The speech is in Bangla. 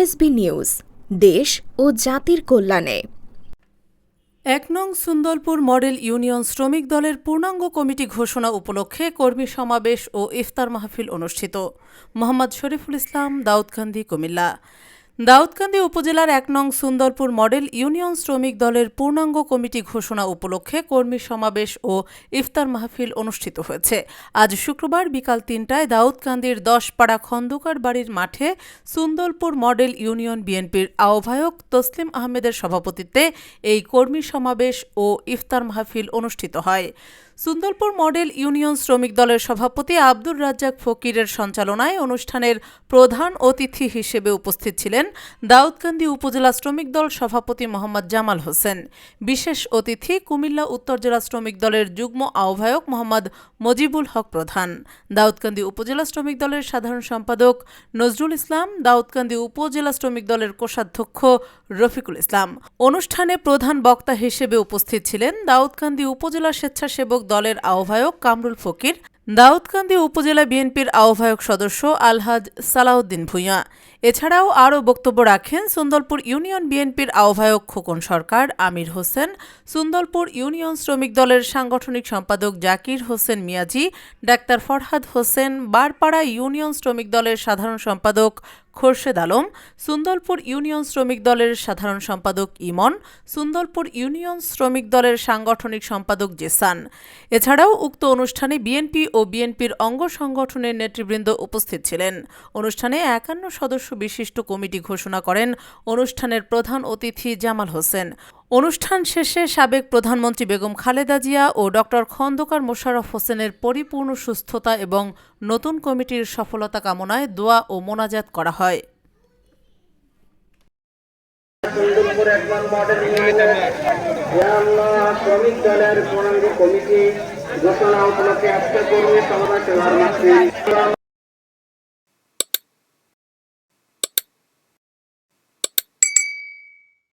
টিএসবি নিউজ দেশ ও জাতির কল্যাণে। ১ নং সুন্দরপুর মডেল ইউনিয়ন শ্রমিক দলের পূর্ণাঙ্গ কমিটি ঘোষণা উপলক্ষে কর্মী সমাবেশ ও ইফতার মাহফিল অনুষ্ঠিত। মোহাম্মদ শরীফুল ইসলাম, দাউদকান্দি, কুমিল্লা। দাউদকান্দি উপজেলার ১ নং সুন্দরপুর মডেল ইউনিয়ন শ্রমিক দলের পূর্ণাঙ্গ কমিটি ঘোষণা উপলক্ষে কর্মী সমাবেশ ও ইফতার মাহফিল অনুষ্ঠিত হয়েছে। আজ শুক্রবার বিকাল ৩টায় দাউদকান্দির ১০পাড়া খন্দকার বাড়ির মাঠে সুন্দরপুর মডেল ইউনিয়ন বিএনপির আহ্বায়ক তসলিম আহমেদের সভাপতিত্বে এই কর্মী সমাবেশ ও ইফতার মাহফিল অনুষ্ঠিত হয়। সুন্দরপুর মডেল ইউনিয়ন শ্রমিক দলের সভাপতি আব্দুর রাজ্জাক ফকিরের সঞ্চালনায় অনুষ্ঠানের প্রধান অতিথি হিসেবে উপস্থিত ছিলেন দাউদকান্দি উপজেলা শ্রমিক দল সভাপতি মোহাম্মদ জামাল হোসেন। বিশেষ অতিথি কুমিল্লা উত্তর জেলা শ্রমিক দলের যুগ্ম আহ্বায়ক মোহাম্মদ মজিবুল হক প্রধান, দাউদকান্দি উপজেলা শ্রমিক দলের সাধারণ সম্পাদক নজরুল ইসলাম, দাউদকান্দি উপজেলা শ্রমিক দলের কোষাধ্যক্ষ রফিকুল ইসলাম। অনুষ্ঠানে প্রধান বক্তা হিসেবে উপস্থিত ছিলেন দাউদকান্দি উপজেলা স্বেচ্ছাসেবক দলের আহ্বায়ক কামরুল ফকির, দাউদকান্দি উপজেলা বিএনপির আহ্বায়ক সদস্য আলহাজ সালাউদ্দিন ভূঁইয়া। এছাড়াও আরও বক্তব্য রাখেন সুন্দরপুর ইউনিয়ন বিএনপির আহ্বায়ক খোকন সরকার, আমির হোসেন, সুন্দরপুর ইউনিয়ন শ্রমিক দলের সাংগঠনিক সম্পাদক জাকির হোসেন মিয়াজি, ডাক্তার ফরহাদ হোসেন, বারপাড়া ইউনিয়ন শ্রমিক দলের সাধারণ সম্পাদক খোরশেদ আলম, সুন্দরপুর ইউনিয়ন শ্রমিক দলের সাধারণ সম্পাদক ইমন, সুন্দরপুর ইউনিয়ন শ্রমিক দলের সাংগঠনিক সম্পাদক জেসান। এছাড়াও উক্ত অনুষ্ঠানে বিএনপি ও বিএনপির অঙ্গ সংগঠনের নেতৃবৃন্দ উপস্থিত ছিলেন। অনুষ্ঠানে ৫১ সদস্য বিশিষ্ট কমিটি ঘোষণা করেন অনুষ্ঠানের প্রধান অতিথি জামাল হোসেন। অনুষ্ঠান শেষে সাবেক প্রধানমন্ত্রী বেগম খালেদা জিয়া ও ড খন্দকার মোশাররফ হোসেনের পরিপূর্ণ সুস্থতা এবং নতুন কমিটির সফলতা কামনায় দোয়া ও মোনাজাত করা হয়। সুন্দরপুর ১ নং মডেল ইউনিয়ন শ্রমিক দলের পূর্ণাঙ্গ কমিটি ঘোষণা উপলক্ষে আজকে কর্মী সমাবেশ